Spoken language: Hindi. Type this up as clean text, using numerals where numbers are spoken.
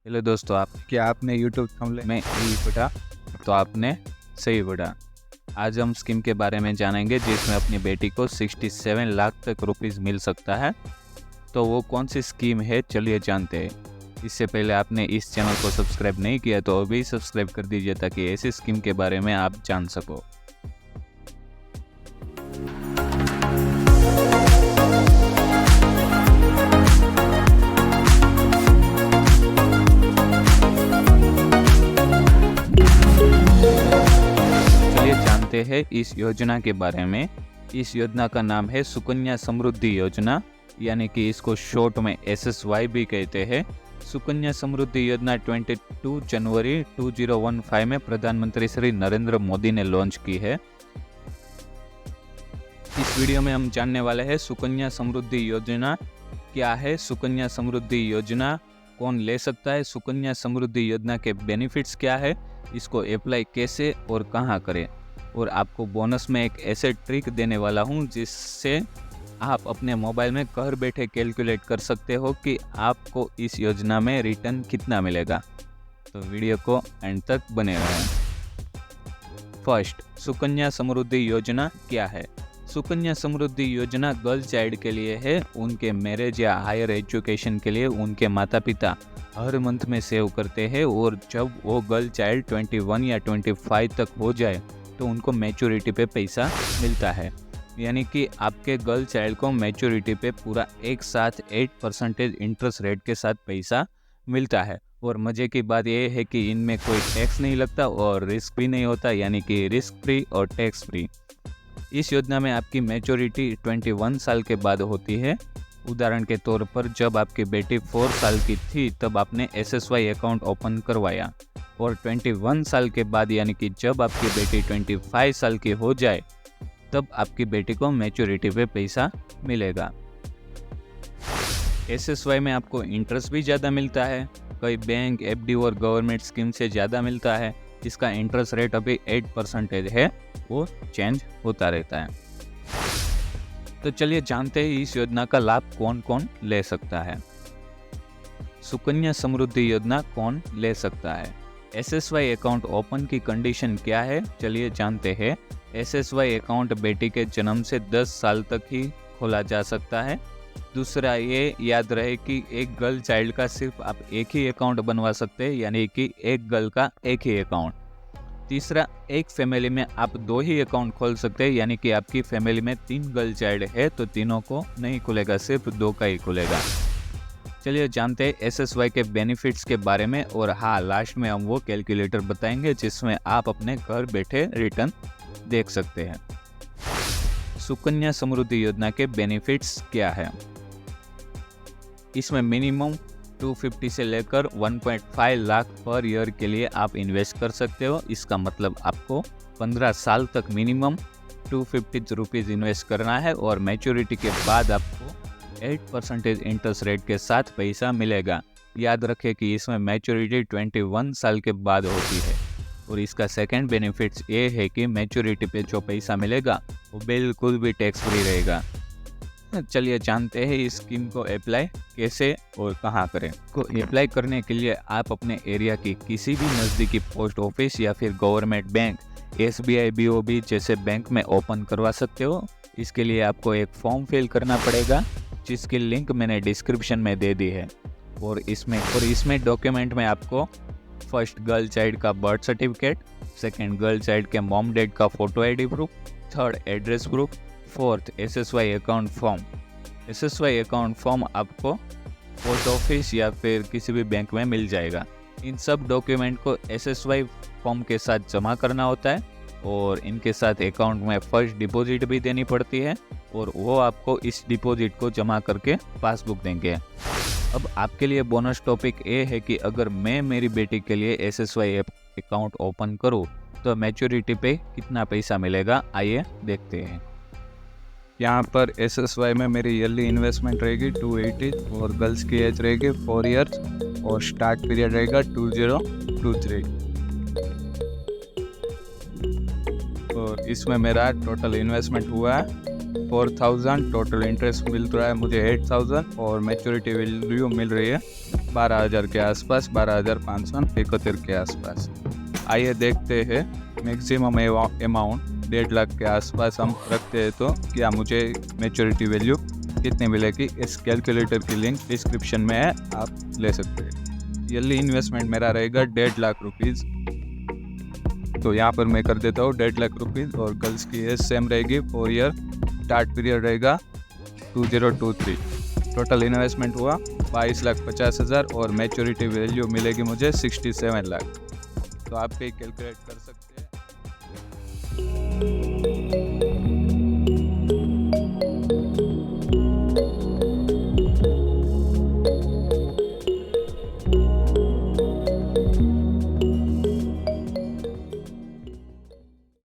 हेलो दोस्तों, क्या आपने यूट्यूब थंबनेल में ई पढ़ा? तो आपने सही पढ़ा। आज हम स्कीम के बारे में जानेंगे जिसमें अपनी बेटी को 67 लाख तक रुपीज़ मिल सकता है। तो वो कौन सी स्कीम है, चलिए जानते हैं। इससे पहले आपने इस चैनल को सब्सक्राइब नहीं किया तो अभी सब्सक्राइब कर दीजिए ताकि ऐसी स्कीम के बारे में आप जान सको। चलिए जानते हैं इस योजना के बारे में। इस योजना का नाम है सुकन्या समृद्धि योजना, यानी कि इसको शॉर्ट में SSY भी कहते हैं। सुकन्या समृद्धि योजना 22 जनवरी 2015 में प्रधानमंत्री श्री नरेंद्र मोदी ने लॉन्च की है। इस वीडियो में हम जानने वाले हैं सुकन्या समृद्धि योजना क्या है, सुकन्या समृद्धि योजना कौन ले सकता है, सुकन्या समृद्धि योजना के बेनिफिट्स क्या है, इसको अप्लाई कैसे और कहाँ करें, और आपको बोनस में एक ऐसे ट्रिक देने वाला हूँ जिससे आप अपने मोबाइल में घर बैठे कैलकुलेट कर सकते हो कि आपको इस योजना में रिटर्न कितना मिलेगा। तो वीडियो को एंड तक बने रहें। फर्स्ट, सुकन्या समृद्धि योजना क्या है? सुकन्या समृद्धि योजना गर्ल चाइल्ड के लिए है। उनके मैरिज या हायर एजुकेशन के लिए उनके माता पिता हर मंथ में सेव करते हैं, और जब वो गर्ल चाइल्ड 21 या 25 तक हो जाए तो उनको मैच्योरिटी पे पैसा मिलता है। यानी कि आपके गर्ल चाइल्ड को मैच्योरिटी पे पूरा एक साथ 8% इंटरेस्ट रेट के साथ पैसा मिलता है। और मज़े की बात यह है कि इनमें कोई टैक्स नहीं लगता और रिस्क भी नहीं होता, यानी कि रिस्क फ्री और टैक्स फ्री। इस योजना में आपकी मैच्योरिटी 21 साल के बाद होती है। उदाहरण के तौर पर जब आपकी बेटी 4 साल की थी तब आपने SSY अकाउंट ओपन करवाया, और 21 साल के बाद यानी कि जब आपकी बेटी 25 साल की हो जाए तब आपकी बेटी को मैच्योरिटी पे पैसा मिलेगा। SSY में आपको इंटरेस्ट भी ज़्यादा मिलता है, कई बैंक, FD और गवर्नमेंट स्कीम से ज़्यादा मिलता है। इसका इंटरेस्ट रेट अभी 8% है, वो चेंज होता रहता है। तो चलिए जानते हैं इस योजना का लाभ कौन कौन ले सकता है। सुकन्या समृद्धि योजना कौन ले सकता है? SSY अकाउंट ओपन की कंडीशन क्या है, चलिए जानते हैं। SSY अकाउंट बेटी के जन्म से 10 साल तक ही खोला जा सकता है। दूसरा, ये याद रहे कि एक गर्ल चाइल्ड का सिर्फ आप एक ही अकाउंट बनवा सकते हैं, यानी कि एक गर्ल का एक ही अकाउंट। तीसरा, एक फैमिली में आप 2 ही अकाउंट खोल सकते हैं, यानी कि आपकी फैमिली में 3 गर्ल चाइल्ड है तो तीनों को नहीं खुलेगा, सिर्फ 2 का ही खुलेगा। चलिए जानते हैं SSY के बेनिफिट्स के बारे में, और हाँ, लास्ट में हम वो कैलकुलेटर बताएंगे जिसमें आप अपने घर बैठे रिटर्न देख सकते हैं। सुकन्या समृद्धि योजना के बेनिफिट्स क्या है? इसमें मिनिमम 250 से लेकर 1.5 लाख पर ईयर के लिए आप इन्वेस्ट कर सकते हो। इसका मतलब आपको 15 साल तक मिनिमम 250 रुपीज़ इन्वेस्ट करना है, और मैच्योरिटी के बाद आपको 8% इंटरेस्ट रेट के साथ पैसा मिलेगा। याद रखें कि इसमें मैच्योरिटी 21 साल के बाद होती है। और इसका सेकंड बेनिफिट्स ये है कि मैच्योरिटी पे जो पैसा मिलेगा वो बिल्कुल भी टैक्स फ्री रहेगा। चलिए जानते हैं इस स्कीम को अप्लाई कैसे और कहाँ करें। को अप्लाई करने के लिए आप अपने एरिया की किसी भी नज़दीकी पोस्ट ऑफिस या फिर गवर्नमेंट बैंक, SBI, BOB जैसे बैंक में ओपन करवा सकते हो। इसके लिए आपको एक फॉर्म फिल करना पड़ेगा जिसकी लिंक मैंने डिस्क्रिप्शन में दे दी है। और इसमें डॉक्यूमेंट में आपको फर्स्ट गर्ल चाइल्ड का birth certificate, second girl child के मॉम डैड का photo ID proof, third address proof, fourth SSY account form. SSY account form आपको पोस्ट ऑफिस या फिर किसी भी बैंक में मिल जाएगा। इन सब डॉक्यूमेंट को SSY फॉर्म के साथ जमा करना होता है, और इनके साथ अकाउंट में फर्स्ट डिपॉजिट भी देनी पड़ती है, और वो आपको इस डिपॉजिट को जमा करके पासबुक देंगे। अब आपके लिए बोनस टॉपिक ये है कि अगर मैं मेरी बेटी के लिए SSY अकाउंट ओपन करूँ तो मैच्योरिटी पे कितना पैसा मिलेगा, आइए देखते हैं। यहाँ पर SSY में मेरी ईयरली इन्वेस्टमेंट रहेगी 280, और गर्ल्स की एज रहेगी 4 इयर्स, और स्टार्ट पीरियड रहेगा 2023। और इसमें मेरा टोटल इन्वेस्टमेंट हुआ है 4000, टोटल इंटरेस्ट मिल रहा है मुझे 8000, और मैच्योरिटी वैल्यू मिल रही है 12,000 के आसपास, 12,571 के आसपास। आइए देखते हैं मैक्सिमम अमाउंट 1.5 लाख के आसपास हम रखते हैं तो क्या मुझे मैच्योरिटी वैल्यू कितनी मिलेगी। इस कैलकुलेटर की लिंक डिस्क्रिप्शन में है, आप ले सकते हैं। ईयरली इन्वेस्टमेंट मेरा रहेगा 1.5 लाख रुपीज़। तो यहाँ पर मैं कर देता हूँ 1.5 लाख रुपीज़, और गर्ल्स की एज सेम रहेगी 4 ईयर। स्टार्ट पीरियड रहेगा 2023। टोटल इन्वेस्टमेंट हुआ 22,50,000 और मैच्योरिटी वैल्यू मिलेगी मुझे 67 लाख। तो आप पे कैलकुलेट कर सकते हैं।